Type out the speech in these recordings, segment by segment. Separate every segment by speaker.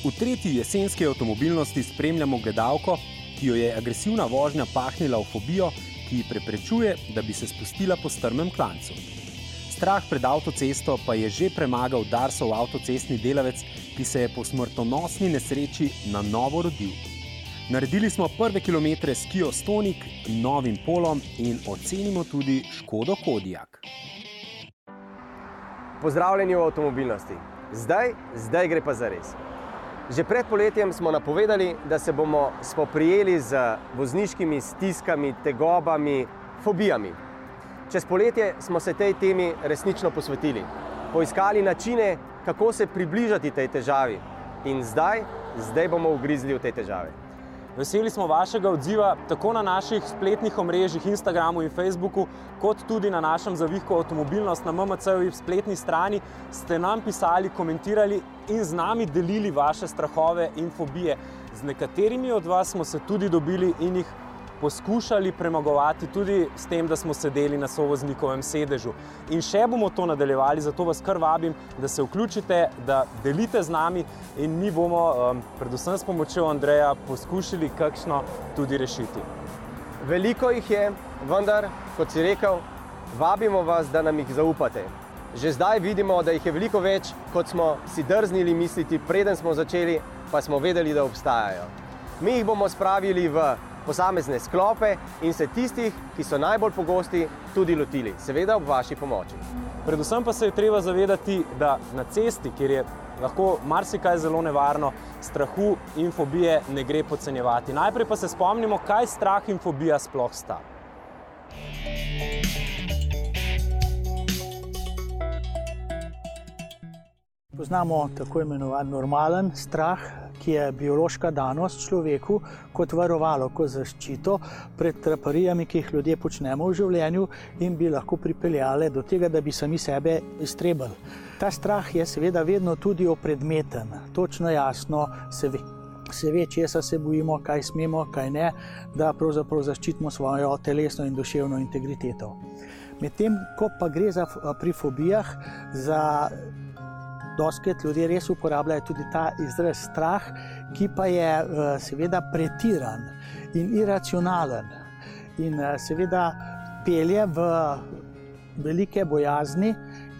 Speaker 1: V tretji jesenski avtomobilnosti spremljamo gledalko, ki jo je agresivna vožnja pahnila v fobijo, ki ji preprečuje, da bi se spustila po strmem klancu. Strah pred avtocesto pa je že premagal Darsov avtocestni delavec, ki se je po smrtonosni nesreči na novo rodil. Naredili smo prve kilometre s Kio Stonic, novim Polom in ocenimo tudi Škodo Kodiaq.
Speaker 2: Pozdravljeni v avtomobilnosti. Zdaj gre pa zares. Že pred poletjem smo napovedali, da se bomo spoprijeli z vozniškimi stiskami, tegobami, fobijami. Čez poletje smo se tej temi resnično posvetili. Poiskali načine, kako se približati tej težavi. In zdaj bomo ugrizli v te težave.
Speaker 1: Veseli smo vašega odziva tako na naših spletnih omrežjih, Instagramu in Facebooku, kot tudi na našem zavihku Avtomobilnost na MMC-ovi spletni strani. Ste nam pisali, komentirali in z nami delili vaše strahove in fobije. Z nekaterimi od vas smo se tudi dobili in jih poskušali premagovati tudi s tem, da smo sedeli na sovoznikovem sedežu. In še bomo to nadaljevali, zato vas kar vabim, da se vključite, da delite z nami in mi bomo, predvsem s pomočjo Andreja, poskušali kakšno tudi rešiti.
Speaker 2: Veliko jih je, vendar, kot si rekel, vabimo vas, da nam jih zaupate. Že zdaj vidimo, da jih je veliko več, kot smo si drznili misliti, preden smo začeli, pa smo vedeli, da obstajajo. Mi jih bomo spravili v posamezne sklope in se tistih, ki so najbolj pogosti, tudi lotili, seveda ob vaši pomoči.
Speaker 1: Predvsem pa se je treba zavedati, da na cesti, kjer je lahko marsikaj zelo nevarno, strahu in fobije ne gre podcenjevati. Najprej pa se spomnimo, kaj strah in fobija sploh sta.
Speaker 3: Poznamo tako imenovan normalen strah, ki je biološka danost človeku kot varovalo, kot zaščito pred traparijami, ki jih ljudje počnemo v življenju in bi lahko pripeljale do tega, da bi sami sebe iztrebili. Ta strah je seveda vedno tudi opredmeten, točno jasno se ve, česa se bojimo, kaj smemo, kaj ne, da pravzaprav zaščitimo svojo telesno in duševno integriteto. Medtem, ko pa gre pri fobijah za dostikrat ljudje res uporabljajo tudi ta izraz strah, ki pa je seveda pretiran in iracionalen in seveda pelje v velike bojazni,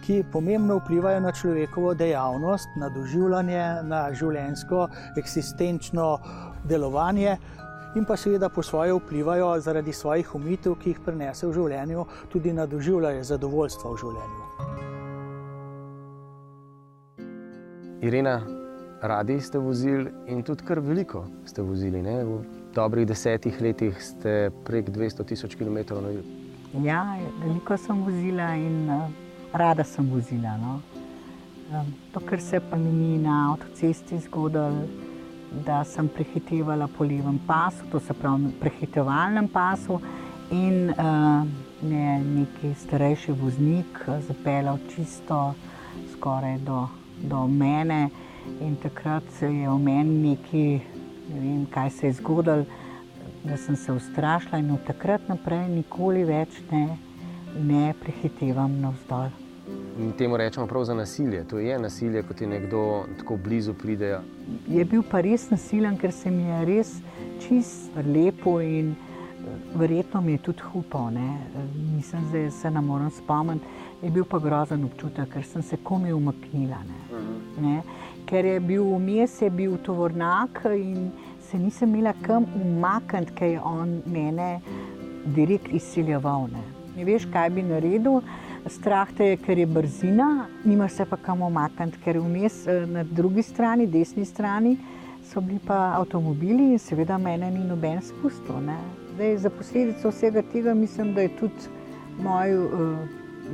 Speaker 3: ki pomembno vplivajo na človekovo dejavnost, na doživljanje, na življenjsko, eksistenčno delovanje in pa seveda po svoje vplivajo zaradi svojih omejitev, ki jih prinese v življenju, tudi na doživljanje zadovoljstva v življenju.
Speaker 2: Irena, radi ste vozili in tudi kar veliko ste vozili, ne? V dobrih 10 letih ste prek 200 000 kilometrov naredili.
Speaker 4: Ja, veliko sem vozila in rada sem vozila. No. To, kar se pa mi ni na avtocesti zgodilo, da sem prehitevala po levem pasu, to se pravi prehitevalnem pasu in neki starejši voznik zapeljal čisto skoraj do mene in takrat se je v meni nekaj, ne vem, kaj se je zgodilo, da sem se ustrašila in od takrat naprej nikoli več ne prehitevam navzdol.
Speaker 2: In temu rečemo prav za nasilje. To je nasilje, kot je nekdo tako blizu pride.
Speaker 4: Je bil pa res nasilen, ker se mi je res čisto lepo in verjetno mi je tudi upal. Mislim, da se ne morem spomniti. Je bil pa grozen občutek, ker sem se komaj umaknila. Ker je bil vmes, je bil tovornjak in se nisem imela kam umakniti, ker je on mene direkt izsiljeval. Ne veš, kaj bi naredil. Strah te je, ker je brzina, nimaš se pa kam umakniti, ker vmes na drugi strani, desni strani, so bili pa avtomobili in seveda mene ni noben spustil. Zdaj, za posledico vsega tega mislim, da je tudi moj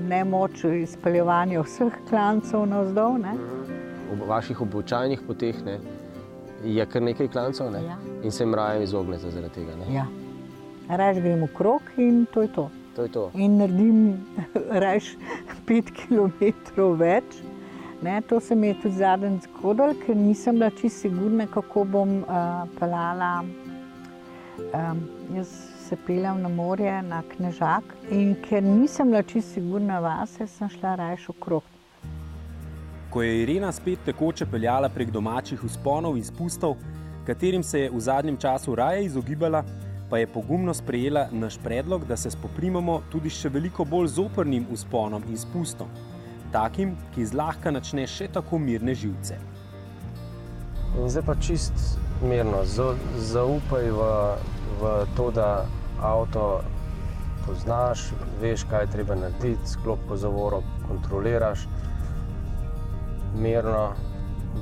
Speaker 4: nemoč izpeljevanja vseh klancev navzdol.
Speaker 2: V vaših običajnih poteh je kar nekaj klancev in se jim raje izognete zaradi tega.
Speaker 4: Ja. Raje grem okrog in to je to.
Speaker 2: To je to.
Speaker 4: In naredim raje 5 kilometrov več. To se mi je tudi zadnjič zgodilo, ker nisem bila čisto sigurna, kako bom peljala. Jaz se peljem na morje, na Knežak in ker nisem bila čisto sigurna vase, sem šla raje okrog.
Speaker 1: Ko je Irena spet tekoče peljala prek domačih vzponov in spustov, katerim se je v zadnjem času raje izogibala, pa je pogumno sprejela naš predlog, da se spoprimamo tudi s še veliko bolj zoprnim vzponom in spustom, takim, ki zlahka načne še tako mirne živce.
Speaker 2: In zdaj pa čist mirno, zaupaj v to, da avto poznaš, veš, kaj je treba narediti, sklopko zavoro kontroliraš, mirno,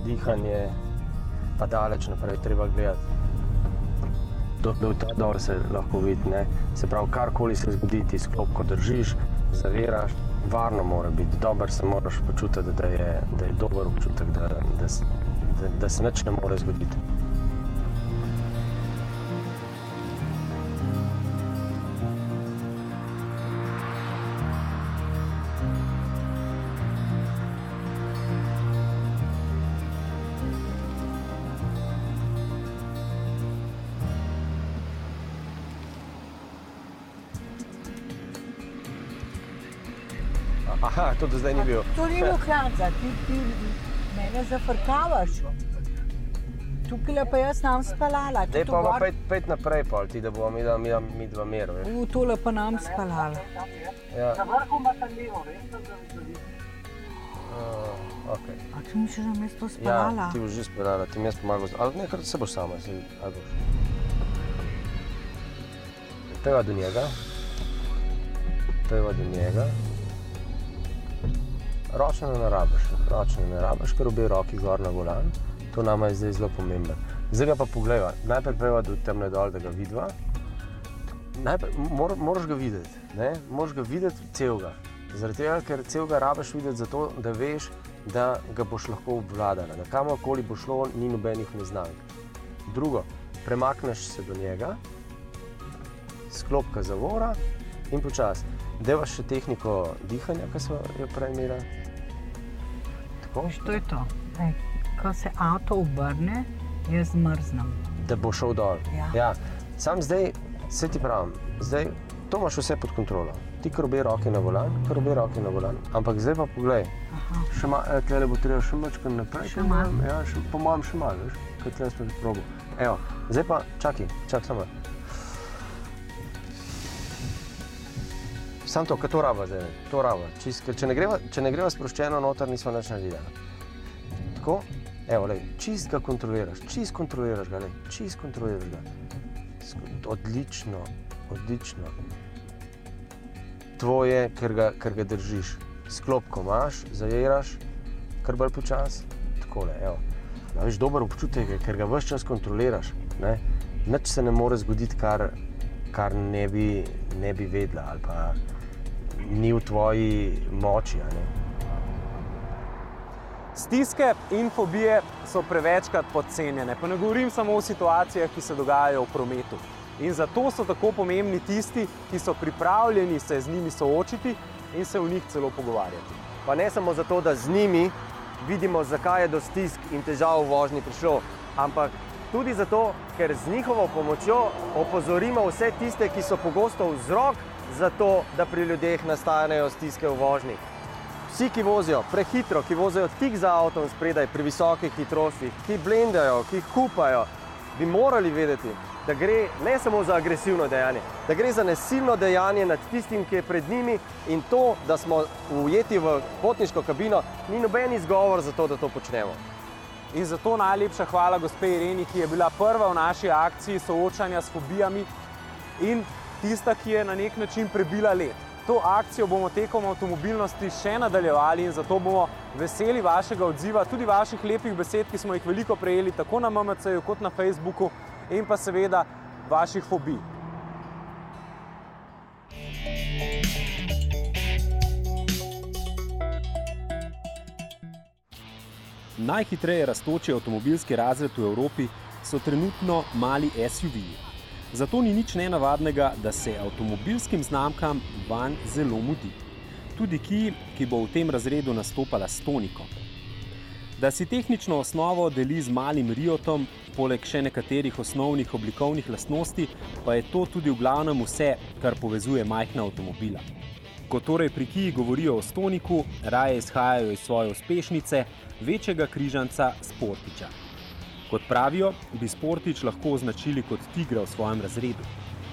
Speaker 2: dihanje, pa daleč naprej treba gledati. Do ta dol se lahko vidi, ne? Se pravi, karkoli se zgodi, ti sklopko držiš, zaviraš, varno mora biti, dober se moraš počutiti, da je dober občutek, da se nič ne more zgoditi. Aha, to do zdaj ni bil.
Speaker 4: To ni bil klanca, ti mene zafrkavaš. Tukaj pa jaz nam spalala.
Speaker 2: Dej pa pet naprej, pol, ti, da bomo mi dva mir, veš.
Speaker 4: Tole pa nam spalala.
Speaker 2: Ja.
Speaker 3: Na vrhu ima tam levo, veš?
Speaker 2: Okay.
Speaker 4: A ti misliš, da mi je to spalala?
Speaker 2: Ja, ti boš že spalala, ti mi jaz pomagal. Ali nekaj se boš sama, ali boš. Peva do njega. Ročno ne rabiš, ker obe roki gor na volan. To nama je zdaj zelo pomembno. Zdaj ga pa pogledaj, najprej peva do temne dol, da ga vidiva. Najprej moraš ga videti, ne? Moraš ga videti celega. Zaradi tega, ker celega rabiš videti zato, da veš, da ga boš lahko obvladala. Da kamorkoli bo šlo, ni nobenih neznank. Drugo, premakneš se do njega, sklopka zavora in počasi. Devaš še tehniko dihanja, ki smo jo prej imeli. Tako?
Speaker 4: To je to. Ko se avto obrne, jaz zmrznem.
Speaker 2: Da bo šel dol. Ja. Sam zdaj, se ti pravim, zdaj to imaš vse pod kontrolo. Ti kar obe roki na volan, ampak zdaj pa poglej. Tlele bo treba še mačkaj naprej.
Speaker 4: Še malo?
Speaker 2: Ja, po mojem še malo, veš, kaj tlele smo že probali. Evo, zdaj pa čakaj samo. Sam to, kaj to raba zdaj, to raba. Ker če ne greva sproščeno noter, nismo nič naredili. Tako, evo, lej, čist kontroliraš ga. Odlično. Tvoje, ker ga držiš. Sklopko imaš, zajeraš, kar bolj počas. Takole, evo. Veš, dober občutek je, ker ga ves čas kontroliraš. Nič se ne more zgoditi, kar ne bi vedela ali pa ni v tvoji moči.
Speaker 1: Stiske in fobije so prevečkrat podcenjene, pa ne govorim samo o situacijah, ki se dogajajo v prometu. In zato so tako pomembni tisti, ki so pripravljeni se z njimi soočiti in se o njih celo pogovarjati.
Speaker 2: Pa ne samo zato, da z njimi vidimo, zakaj je do stisk in težav v vožnji prišlo, ampak tudi zato, ker z njihovo pomočjo opozorimo vse tiste, ki so pogosto vzrok za to, da pri ljudeh nastajajo stiske v vožnji. Vsi, ki vozijo prehitro, ki vozijo tik za avtom spredaj pri visokih hitrostih, ki blendajo, ki hupajo, bi morali vedeti, da gre ne samo za agresivno dejanje, da gre za nasilno dejanje nad tistim, ki je pred njimi, in to, da smo ujeti v potniško kabino, ni noben izgovor za to, da to počnemo.
Speaker 1: In zato najlepša hvala gospe Ireni, ki je bila prva v naši akciji soočanja s fobijami in tista, ki je na nek način prebila led. To akcijo bomo tekom avtomobilnosti še nadaljevali in zato bomo veseli vašega odziva, tudi vaših lepih besed, ki smo jih veliko prejeli tako na MMC-ju kot na Facebooku, in pa seveda vaših fobij. Najhitreje rastoči avtomobilski razred v Evropi so trenutno mali SUV-ji. Zato ni nič nenavadnega, da se avtomobilskim znamkam vanj zelo mudi. Tudi Kia, ki bo v tem razredu nastopala s Tonikom. Da si tehnično osnovo deli z malim Riotom, poleg še nekaterih osnovnih oblikovnih lastnosti, pa je to tudi v glavnem vse, kar povezuje majhna avtomobila. Ko torej pri Kii govorijo o Stoniku, raje izhajajo iz svoje uspešnice, večjega križanca Sportiča. Kot pravijo, bi Sportič lahko označili kot tigra v svojem razredu.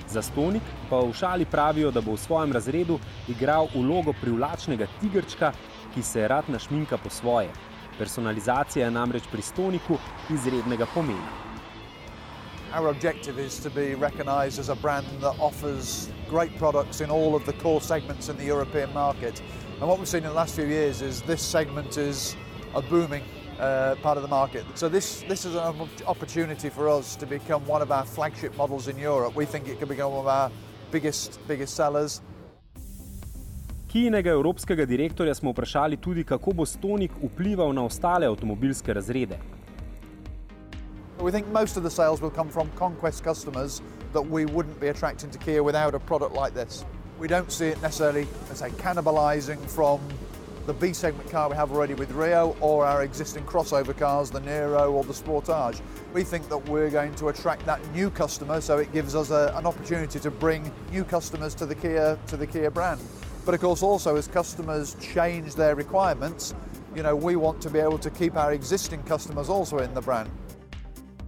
Speaker 1: Za Stonik pa v šali pravijo, da bo v svojem razredu igral vlogo privlačnega tigrčka, ki se rad našminka po svoje. Personalizacija je namreč pri Stoniku izrednega pomena.
Speaker 5: Our objective is to be recognised as a brand that offers great products in all of the core segments in the European market. And what we've seen in the last few years is this segment is a booming part of the market. So this is an opportunity for us to become one of our flagship models in Europe. We think it can become one of our biggest sellers.
Speaker 1: Kiinega evropskega direktorja smo vprašali tudi, kako bo Stonik vplival na ostale avtomobilske razrede.
Speaker 5: We think most of the sales will come from conquest customers that we wouldn't be attracting to Kia without a product like this. We don't see it necessarily, let's say, cannibalising from the B segment car we have already with Rio or our existing crossover cars, the Nero or the Sportage. We think that we're going to attract that new customer, so it gives us an opportunity to bring new customers to the Kia brand. But of course also as customers change their requirements, we want to be able to keep our existing customers also in the brand.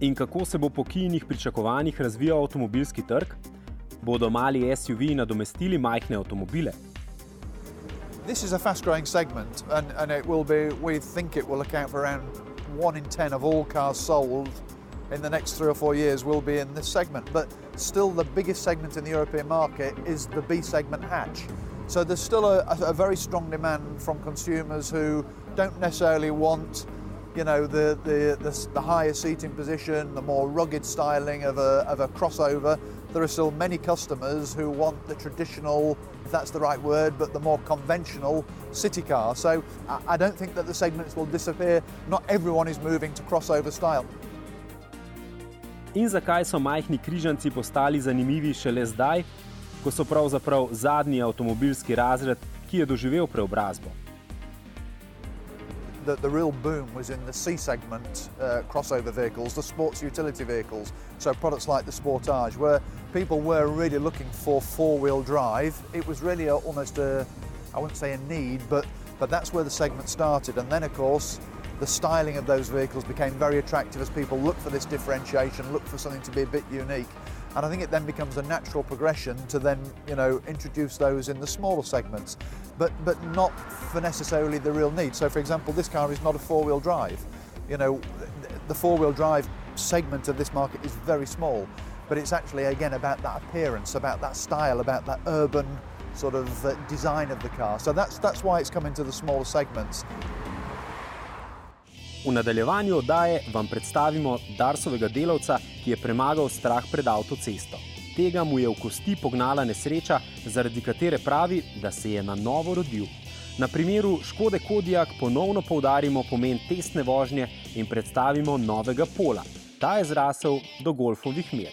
Speaker 1: In kako se bo po Kiinih pričakovanjih razvijal avtomobilski trg? Bodo mali SUV nadomestili majhne avtomobile?
Speaker 5: This is a fast-growing segment, and we think it will account for around 1 in 10 of all cars sold in the next 3 or 4 years will be in this segment. But still the biggest segment in the European market is the B segment hatch. So there's still a very strong demand from consumers who don't necessarily want the higher seating position, the more rugged styling of a crossover. There are still many customers who want the traditional, if that's the right word, but the more conventional city car. So I don't think that the segments will disappear. Not everyone is moving to crossover style.
Speaker 1: In zakaj so majhni križanci postali zanimivi šele zdaj, ko so pravzaprav zadnji avtomobilski razred, ki je doživel preobrazbo?
Speaker 5: The real boom was in the C segment crossover vehicles, the sports utility vehicles, so products like the Sportage, where people were really looking for four-wheel drive. It was really almost I wouldn't say a need, but that's where the segment started. And then, of course, the styling of those vehicles became very attractive as people look for this differentiation, look for something to be a bit unique. And I think it then becomes a natural progression to then, introduce those in the smaller segments, but not for necessarily the real need. So, for example, this car is not a four-wheel drive. The four-wheel drive segment of this market is very small, but it's actually, again, about that appearance, about that style, about that urban sort of design of the car. So that's why it's come into the smaller segments.
Speaker 1: V nadaljevanju oddaje vam predstavimo Darsovega delavca, ki je premagal strah pred avtocesto. Tega mu je v kosti pognala nesreča, zaradi katere pravi, da se je na novo rodil. Na primeru Škode Kodiaq ponovno poudarimo pomen testne vožnje in predstavimo novega Pola. Ta je zrasel do golfovih mer.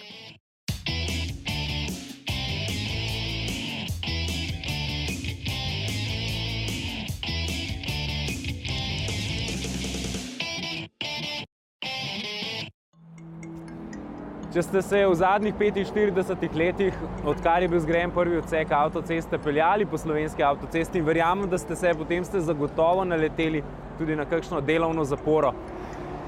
Speaker 1: Če ste se v zadnjih 45 letih, odkar je bil zgrajen prvi odsek avtoceste, peljali po slovenski avtocesti in verjamem, da ste zagotovo naleteli tudi na kakšno delovno zaporo.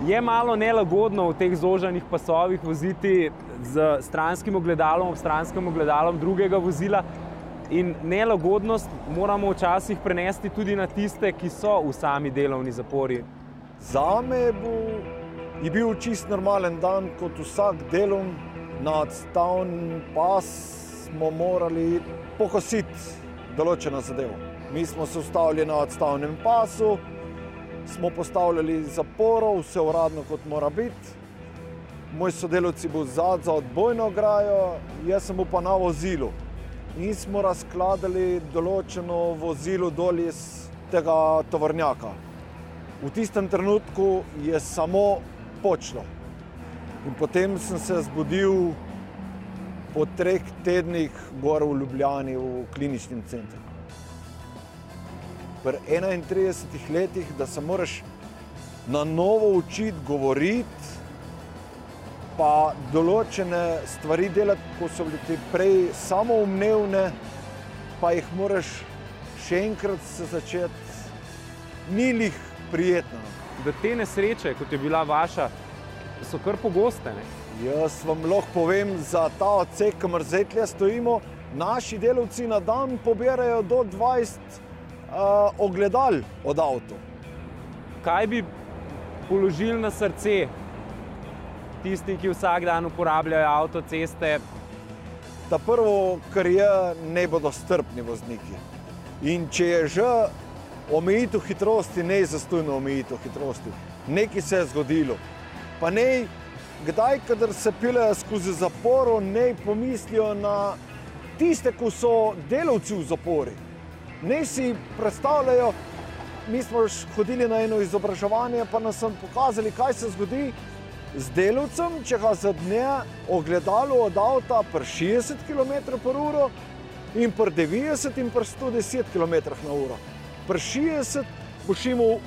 Speaker 1: Je malo nelagodno v teh zožanih pasovih voziti z stranskim ogledalom ob stranskem ogledalom drugega vozila in nelagodnost moramo včasih prenesti tudi na tiste, ki so v sami delovni zapori.
Speaker 6: Zame je bil čist normalen dan, kot vsak delovni na odstavni pas smo morali pokositi določeno zadevo. Mi smo se ustavili na odstavnem pasu, smo postavljali zaporo, vse uradno kot mora biti. Moj sodelavci bo zadaj za odbojno ograjo, jaz sem bil pa na vozilu. In smo razkladali določeno vozilo dol iz tega tovornjaka. V tistem trenutku je samo počlo. In potem sem se zbudil po 3 tednih gor v Ljubljani v kliničnem centru. Pri 31 letih, da se moraš na novo učiti govoriti, pa določene stvari delati, ko so bile ti prej samoumevne, pa jih moraš še enkrat se začeti, ni lih prijetno.
Speaker 1: Da te nesreče, kot je bila vaša, so kar pogoste, ne?
Speaker 6: Jaz vam lahko povem, za ta odsek, kamor zdaj tle stojimo, naši delavci na dan pobirajo do 20 ogledal od avto.
Speaker 1: Kaj bi položili na srce tisti, ki vsak dan uporabljajo avtoceste?
Speaker 6: Ta prvo, kar je, ne bodo strpni vozniki. In če je že omejitev hitrosti, ne zastojno omejitev hitrosti. Nekaj se je zgodilo. Pa ne, kdaj, kadar se peljejo skozi zaporo, ne pomislijo na tiste, ko so delavci v zapori. Ne si predstavljajo, mi smo hodili na eno izobraževanje, pa nas sem pokazali, kaj se zgodi z delavcem, če ga zadne ogledalo od avta pri 60 km/h in pri 90 in pri 110 km/h. Pri 60 boš imel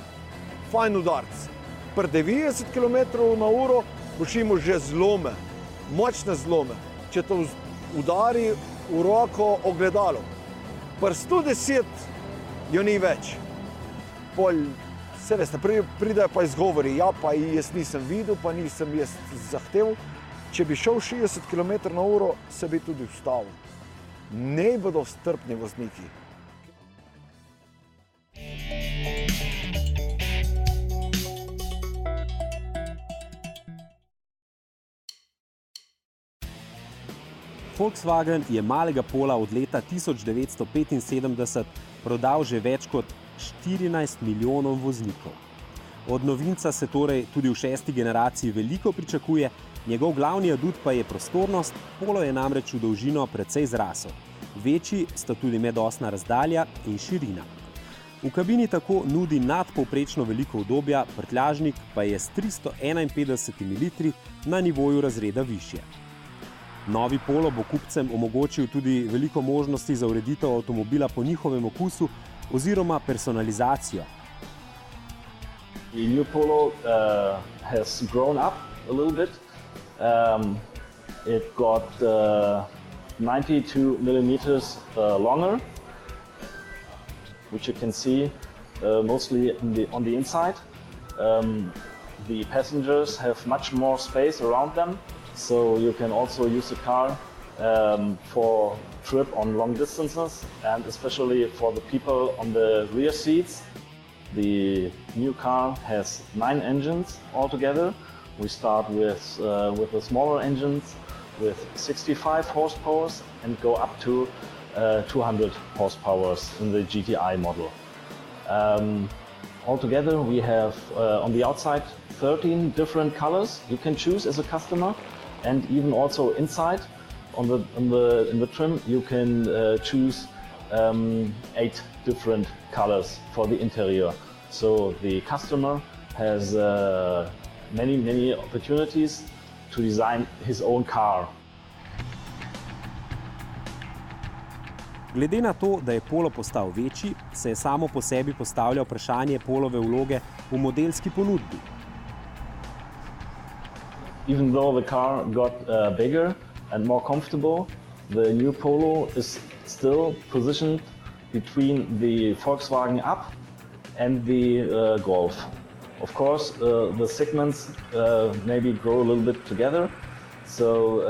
Speaker 6: fajn udarc, pri 90 km/h boš imel že zlome, močne zlome, če te udari v roko ogledalo. Pri 110 jo ni več. Pol, se veste, pridejo pa izgovori, ja, pa jaz nisem videl, pa nisem jaz zahteval. Če bi šel 60 km/h, se bi tudi ustavil. Ne bodo strpni vozniki.
Speaker 1: Volkswagen je malega pola od leta 1975 prodal že več kot 14 milijonov voznikov. Od novinca se torej tudi v 6. generaciji veliko pričakuje, njegov glavni adut pa je prostornost, polo je namreč v dolžino precej zrasel. Večji sta tudi medosna razdalja in širina. V kabini tako nudi nadpovprečno veliko udobja, prtljažnik pa je s 351 litri na nivoju razreda višje. Novi Polo bo kupcem omogočil tudi veliko možnosti za ureditev avtomobila po njihovem okusu oziroma personalizacijo.
Speaker 7: The new Polo has grown up a little bit. It got 92 millimeters longer, which you can see mostly on the inside. The passengers have much more space around them. So you can also use the car for trip on long distances, and especially for the people on the rear seats. The new car has 9 engines altogether. We start with the smaller engines with 65 horsepower and go up to 200 horsepower in the GTI model. Altogether we have on the outside 13 different colors you can choose as a customer. And even also inside, in the trim, you can choose 8 different colors for the interior. So the customer has many opportunities to design his own car.
Speaker 1: Glede na to, da je Polo postal večji, se je samo po sebi postavlja vprašanje Polove vloge v modelski ponudbi.
Speaker 7: Even though the car got bigger and more comfortable, the new Polo is still positioned between the Volkswagen Up and the Golf. Of course, the segments maybe grow a little bit together, so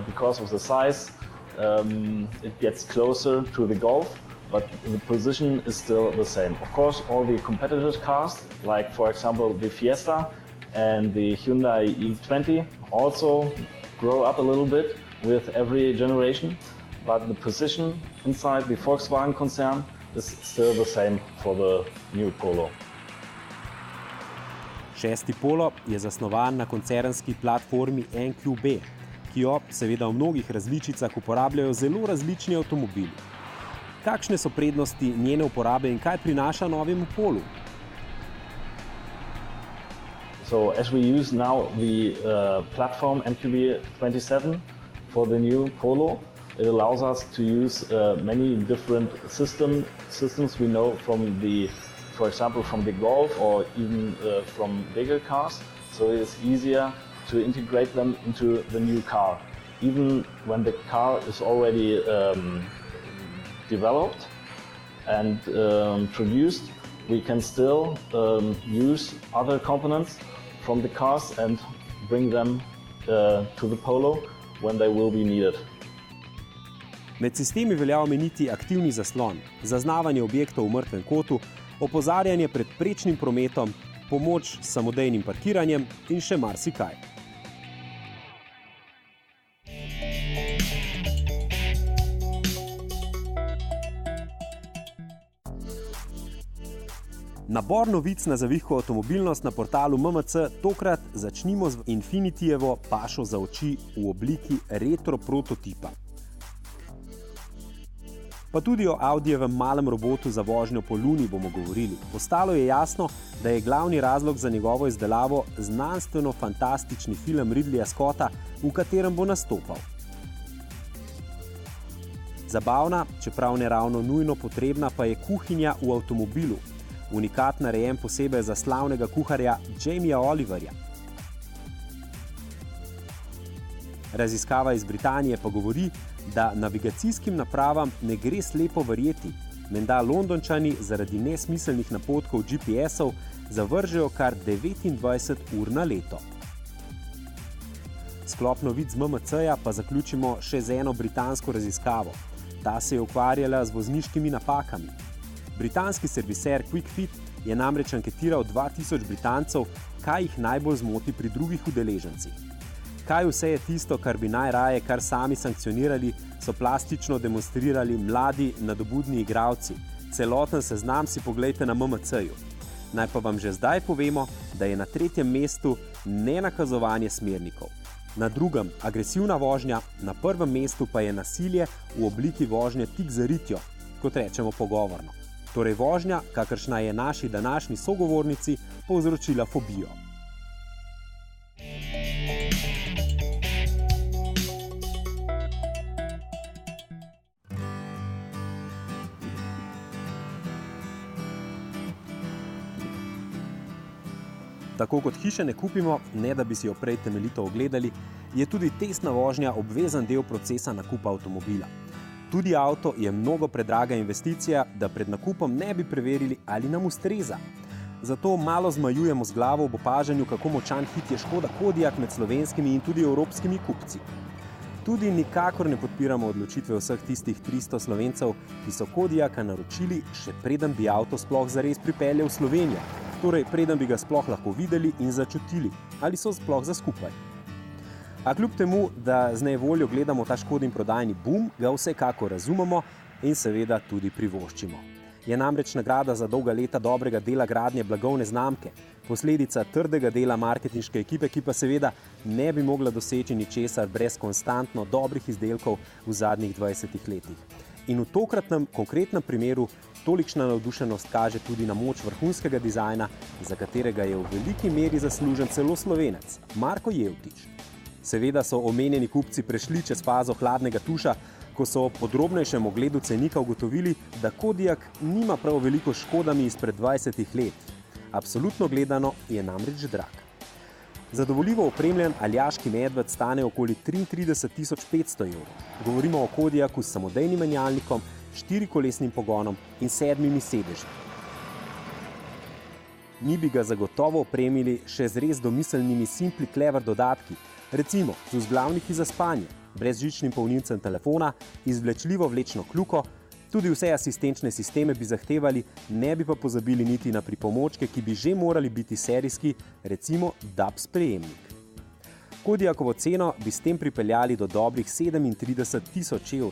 Speaker 7: because of the size, it gets closer to the Golf, but the position is still the same. Of course, all the competitor cars, like for example the Fiesta and the Hyundai i20, also grow up a little bit with every generation, but the position inside the Volkswagen concern is still the same for the new Polo.
Speaker 1: 6. Polo je zasnovan na koncernski platformi NQB, ki jo seveda v mnogih različicah uporabljajo zelo različni avtomobili. Kakšne so prednosti njene uporabe in kaj prinaša novemu Polu?
Speaker 7: So as we use now the platform MQB27 for the new Polo, it allows us to use many different systems we know from the, for example, from the Golf or even from bigger cars. So it is easier to integrate them into the new car. Even when the car is already developed, and produced, we can still use other components from the cars and bring them to the Polo when they will be needed.
Speaker 1: Med sistemi velja omeniti aktivni zaslon, zaznavanje objektov v mrtvem kotu, opozarjanje pred prečnim prometom, pomoč s samodejnim parkiranjem in še marsikaj. Nabor novic na zavihko avtomobilnost na portalu MMC tokrat začnimo z Infinitijevo pašo za oči v obliki retro prototipa. Pa tudi o Audijevem malem robotu za vožnjo po Luni bomo govorili. Postalo je jasno, da je glavni razlog za njegovo izdelavo znanstveno-fantastični film Ridleya Scotta, v katerem bo nastopal. Zabavna, čeprav ne ravno nujno potrebna, pa je kuhinja v avtomobilu. Unikat narejen posebej za slavnega kuharja Jamiea Oliverja. Raziskava iz Britanije pa govori, da navigacijskim napravam ne gre slepo verjeti. Menda Londončani zaradi nesmiselnih napotkov GPS-ov zavržejo kar 29 ur na leto. Sklop novic z MMC-ja pa zaključimo še z eno britansko raziskavo. Ta se je ukvarjala z vozniškimi napakami. Britanski serviser QuickFit je namreč anketiral 2000 Britancev, kaj jih najbolj zmoti pri drugih udeležencih. Kaj vse je tisto, kar bi najraje kar sami sankcionirali, so plastično demonstrirali mladi nadobudni igralci. Celoten seznam si poglejte na MMC-ju. Naj pa vam že zdaj povemo, da je na 3. mestu nenakazovanje smernikov. Na 2. agresivna vožnja, na 1. mestu pa je nasilje v obliki vožnje tik za ritjo, kot rečemo pogovorno. Torej vožnja, kakršna je naši današnji sogovornici, povzročila fobijo. Tako kot hiše ne kupimo, ne da bi si jo prej temeljito ogledali, je tudi testna vožnja obvezen del procesa nakupa avtomobila. Tudi avto je mnogo predraga investicija, da pred nakupom ne bi preverili, ali nam ustreza. Zato malo zmajujemo z glavo ob opažanju, kako močan hit je Škoda Kodiaq med slovenskimi in tudi evropskimi kupci. Tudi nikakor ne podpiramo odločitve vseh tistih 300 Slovencev, ki so Kodiaqa naročili, še preden bi avto sploh zares pripeljal v Slovenijo. Torej, preden bi ga sploh lahko videli in začutili, ali so sploh za skupaj. A kljub temu, da z nevoljo gledamo ta Škodin prodajni boom, ga vsekako razumemo in seveda tudi privoščimo. Je namreč nagrada za dolga leta dobrega dela gradnje blagovne znamke, posledica trdega dela marketinške ekipe, ki pa seveda ne bi mogla doseči ničesar brez konstantno dobrih izdelkov v zadnjih 20 letih. In v tokratnem konkretnem primeru tolikšna navdušenost kaže tudi na moč vrhunskega dizajna, za katerega je v veliki meri zaslužen celo Slovenec, Marko Jevtič. Seveda so omenjeni kupci prešli čez fazo hladnega tuša, ko so ob podrobnejšem ogledu cenika ugotovili, da Kodiaq nima prav veliko škodami izpred 20 let. Absolutno gledano je namreč drag. Zadovoljivo opremljen aljaški medved stane okoli 33 500 €. Govorimo o Kodiaqu s samodejnim menjalnikom, 4-kolesnim pogonom in 7 sedeži. Mi bi ga zagotovo opremili še z res domiselnimi Simply Clever dodatki, recimo z vzglavniki za spanje, brezžičnim polnilcem telefona, izvlečljivo vlečno kljuko, tudi vse asistenčne sisteme bi zahtevali, ne bi pa pozabili niti na pripomočke, ki bi že morali biti serijski, recimo DAB sprejemnik. Kodiaqovo ceno bi s tem pripeljali do dobrih 37 000 €.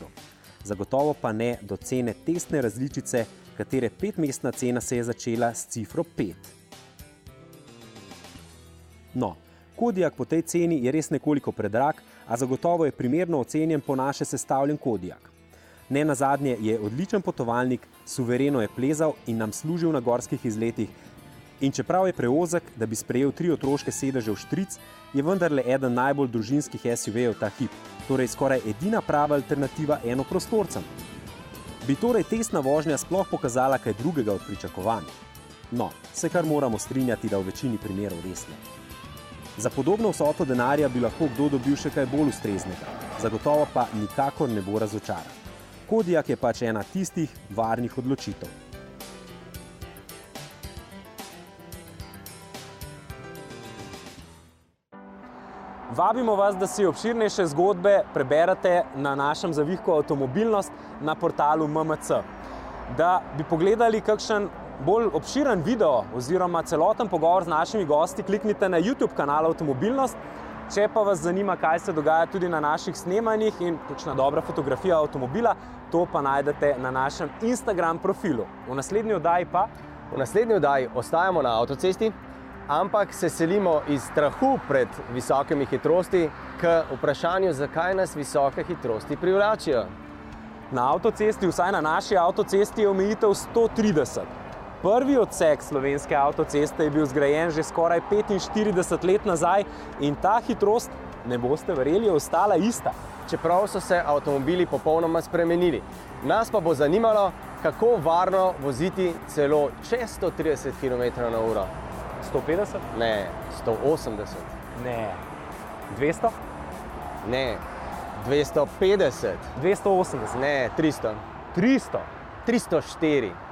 Speaker 1: Zagotovo pa ne do cene testne različice, katere 5-mestna cena se je začela s cifro 5. No, Kodiaq po tej ceni je res nekoliko predrag, a zagotovo je primerno ocenjen po naše sestavljen Kodiaq. Ne nazadnje je odličen potovalnik, suvereno je plezal in nam služil na gorskih izletih. In čeprav je preozek, da bi sprejel 3 otroške sedeže v štric, je vendarle eden najbolj družinskih SUV-jev ta hip, torej skoraj edina prava alternativa enoprostorcem. Bi torej testna vožnja sploh pokazala kaj drugega od pričakovanja? No, se kar moramo strinjati, da v večini primerov res ne. Za podobno vsoto denarja bi lahko kdo dobil še kaj bolj ustreznega, zagotovo pa nikakor ne bo razočaran. Kodiaq je pač ena tistih varnih odločitev. Vabimo vas, da si obširnejše zgodbe preberete na našem zavihku Avtomobilnost na portalu MMC. Da bi pogledali kakšen bolj obširen video oziroma celoten pogovor z našimi gosti, kliknite na YouTube kanal Avtomobilnost. Če pa vas zanima, kaj se dogaja tudi na naših snemanjih in kakšna dobra fotografija avtomobila, to pa najdete na našem Instagram profilu. V naslednji oddaji pa?
Speaker 2: V naslednji oddaji ostajamo na avtocesti, ampak se selimo iz strahu pred visokimi hitrosti k vprašanju, zakaj nas visoke hitrosti privlačijo.
Speaker 1: Na avtocesti, vsaj na naši avtocesti, je omejitev 130. Prvi odsek slovenske avtoceste je bil zgrajen že skoraj 45 let nazaj in ta hitrost, ne boste verjeli, je ostala ista.
Speaker 2: Čeprav so se avtomobili popolnoma spremenili. Nas pa bo zanimalo, kako varno voziti celo čez 130 km/h.
Speaker 1: 150?
Speaker 2: Ne, 180.
Speaker 1: Ne. 200?
Speaker 2: Ne, 250.
Speaker 1: 280?
Speaker 2: Ne, 300.
Speaker 1: 300?
Speaker 2: 304.